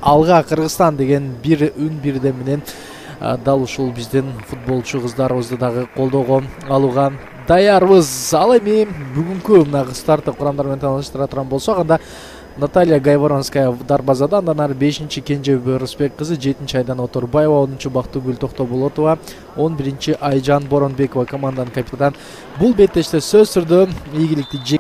алга Кыргызстан деген бир үн бирдем менен дал ушул биздин футболчу кыздарыбызды дагы колдоого алууга даярбыз. Ал эми бүгүнкү мына старттык курамдар менен тааныштыра турган болсок, анда Наталья Гайворонская дарбазада, андан ары 5-чи Кенжебек Рысбек кызы, 7-чи Айдан Оторбаева, 10-чу Бактыгүл Токтоболотова, 11-чи Айжан Боронбекова команданын капитаны. Бул беттеште сөз сүрдү. Ийгиликти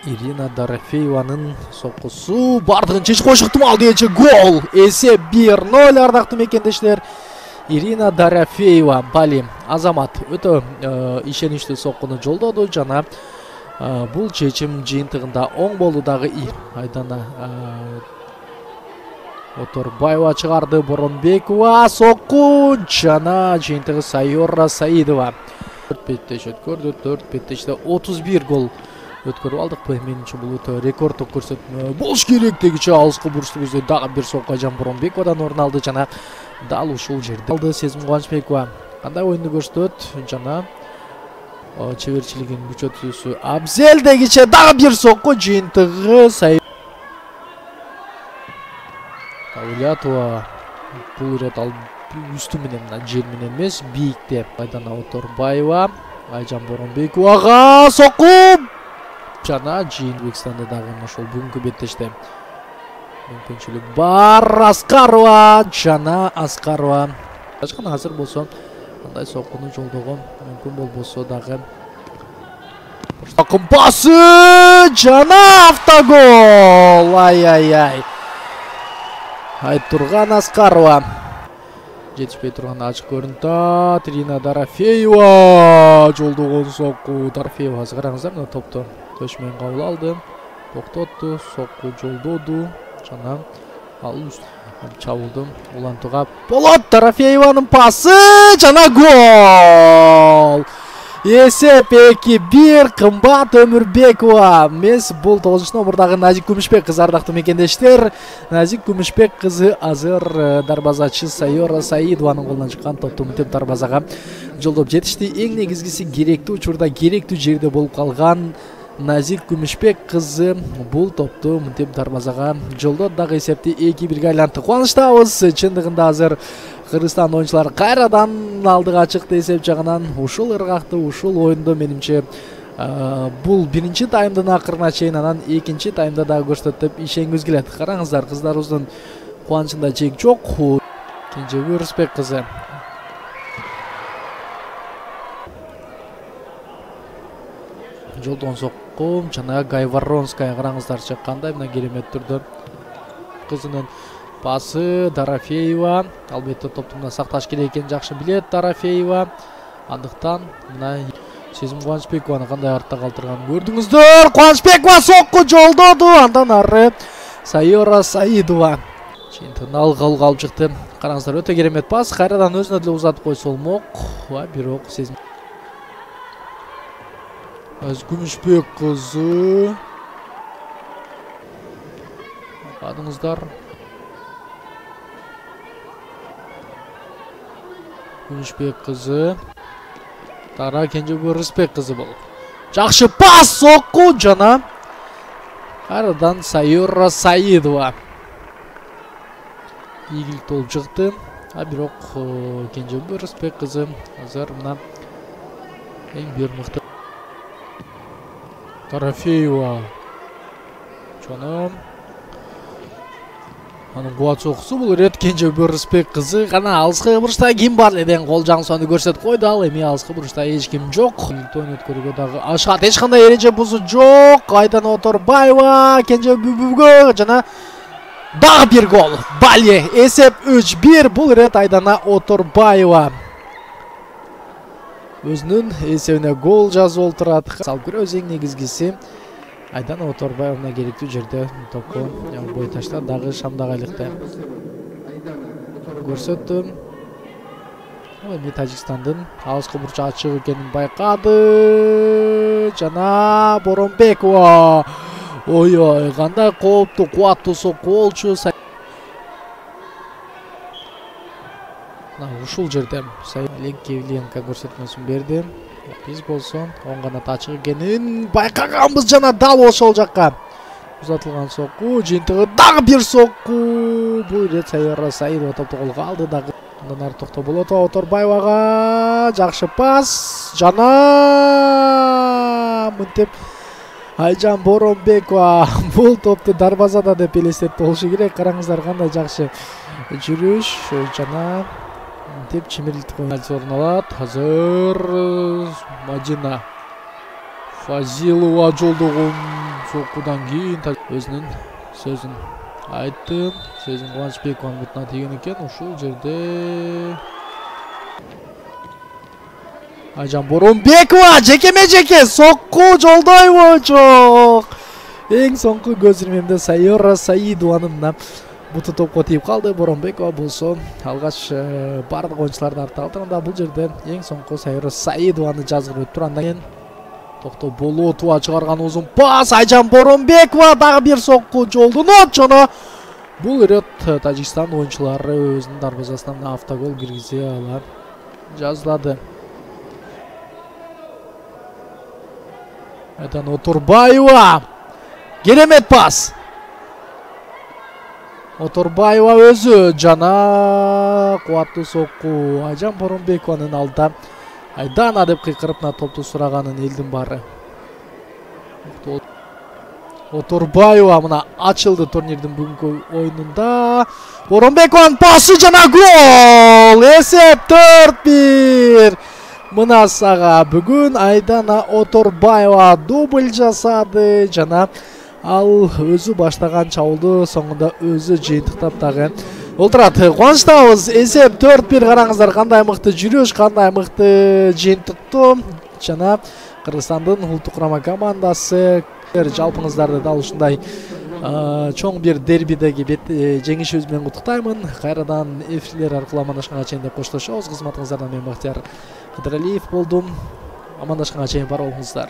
Ирина Дорофееванын соккусу бардыгын чечип коюш ыктымал дегенче гол. Эсеп 1-0 ардактуу мекендештер. Ирина Дорофеева Бали Азамат өтө ишеничтүү соккуну жолдоду жана бул чечим жыйынтыгында оң болду дагы. Айдана Оторбаева чыгарды, Боронбекова сокку жана жыйынтыгы Сайора Саидова. 4 беттеш өткөрдү, 4 беттеште 31 гол өткөрүп алдыкпы. Менимче бул өтө рекорддук көрсөтмө болуш керек. Дегиче алыскы бурчтуу көздөй дагы бир сокку Айжан Боронбековадан орун алды жана дал ушул жерде алды. Сезим Кубанычбекова кандай оюнду көрсөтөт жана чеберчилигин күчөтүүсү абзел. Дегиче дагы бир сокку жыйынтыгы Саулятова. Бул ирет ал үстү менен жер менен эмес, бийикте. Айдана Оторбаева Айжан Боронбековага сокку жана Өзбекстанда дагы ошол бүгүнкү беттеште мүмкүнчүлүк бар. Аскарова жана Аскарова ачкан азыр болсо андай соккуну жолдого мүмкүн болбосо дагы. Басы жана автогол. Ай. Айтып турган Аскарова. Жетишпей турган ачык көрүнүп. Ирина Дорофеева жолдогон сокку. Дорофеева азыр караңыздар, мына топту төшмөн кабыл алды, токтотту, сокку жолдоду жана ал чабылды. Улантууга болот. Дорофееванын пасы жана гол. Эсеп 2-1. Кымбат Өмүрбекова эмес, бул 9-номурдагы Назик Күмүшбек кызы. Ардактуу мекендештер, Назик Күмүшбек кызы азыр дарбазачы Сайора Саидованын колунан чыккан топту мынтип дарбазага жолдоп жетишти. Эң негизгиси керектүү учурда, керектүү жерде болуп калган Назик Күмүшбек кызы бул топту мынтип дарбазага жолдоду. Дагы эсепти 2-1 айлантты. Кубанычтабыз. Чындыгында азыр Кыргызстан оюнчулары кайрадан алдыга чыкты эсеп жагынан. Ушул ыргакты, ушул оюнду менимче бул биринчи таймдын акырына чейин, анан экинчи таймда дагы көрсөтөт деп ишенгибиз келет. Караңыздар, кыздарыбыздын кубанычында чек жок. Кенжебек Рысбек кызы жолдон сокку жана Гайворонская. Караңыздарчы кандай мына керемет түрдө кызынын пасы. Дорофеева албетте топту мына сакташ керек экенин жакшы билет Дорофеева. Андыктан мына Сезим Кубанычбекованы кандай артта калтырганын көрдүңүздөр. Кубанычбекова сокку жолдоду. Андан ары Сайора Саидова чыйынтыгын алга алып чыкты. Караңыздар, өтө керемет пас. Кайрадан өзүнө деле узатып койсо болмок. Бирок Сезим Күмүшбек кызы кадыңыздар. Күмүшбек кызы Тара Кенжебек Рысбек кызы бол. Жакшы пас, сокку жана кайрадан Сайора Саидова. Ийгилик болуп чыкты. Бирок Кенжебек Рысбек кызы азыр мына эң бир мыкты. Дорофеева жана анын кубат сокусу. Бул ирет Кенжебек Рысбек кызы гана алыскы бурчта ким бар эле кол жаңсоону көрсөтүп койду. Ал эми алыскы бурчта эч ким жок. Тоон өткөрүүгө дагы ашат, эч кандай эреже бузуу жок. Айдан Оторбаева Кенжебекке жана дагы бир гол. Бали эсеп 3-1. Бул ирет Айдана Оторбаева өзүнүн эсебине гол жазып олтурат. Салып көрөбүз, эң негизгиси Айдана Оторбаевна керектүү жерде топку бой таштап дагы шамдагайлыкты көрсөттү. Эми Тажикстандын алыскы бурчу ачык экенин байкады жана Боронбекова. Ой, кандай кооптуу, кубаттуу сокку болчу. Ушул жерде Кевленко көрсөтмөсүн берди. Биз болсо оң канат ачык экенин байкаганбыз жана дал ошол жакка Uzatılgan sokku, жыйынтыгы дагы бир сокку. Бул ирет Сайора Саидова топту колго алды дагы. Андан ары токто болот. Оторбаевага жакшы пас. Жана мынтип Айжан Боронбекова бул топту дарбазада деп элестетти болушу керек. Караңыздар кандай жакшы жүрүш. Жана мынтип чимирилтип орун алат. Азыр Мадина Фазилова жолдогон соккудан кийин өзүнүн сөзүн айтты. Сөзүн Кубанычбекованын бутуна тийген экен. Ушул жерде Айжан Боронбекова жекеме-жеке сокку жолдойбу жок. Эң соңку көз ирмемде Сайора Саидованын буту топко тийип калды. Боронбекова болсо алгач бардык оюнчуларды артта калтырганда бул жерде эң соңку Сайора Саидованы жазгырып өтүп андан кийин токто Болотова чыгарган узун пас. Айжан Боронбекова дагы бир сокку жолдонот жана бул ирет Тажикстан оюнчулары өзүнүн дарбазасынан автогол киргизе ала жаздады. Айдан Оторбаева керемет пас. Оторбаева өзү жана кубаттуу сокку. Айжан Боронбекованын алдында Айдана деп кыйкырып топту сураганын элдин баары. Оторбаева мына ачылды турнирдин бүгүнкү оюнунда. Боронбекованын пасы жана гол. Эсеп 4-1. Мына сага бүгүн Айдана Оторбаева дубль жасады жана ал өзү баштаган чабуулду соңунда өзү жыйынтыктап дагы олтурат. Кубанычтабыз. Эсеп 4-1. Караңыздар кандай мыкты жүрүш, кандай мыкты жыйынтыктоо жана Кыргызстандын улуттук курама командасы жалпыңыздарды дал ушундай чоң бир дербидеги жеңишибиз менен куттуктаймын. Кайрадан эфирлер аркылуу амандашканга чейин деп коштошобуз. Кызматыңыздардан мен Бактияр Кыдыралиев болдум. Амандашканга чейин бар болуңуздар.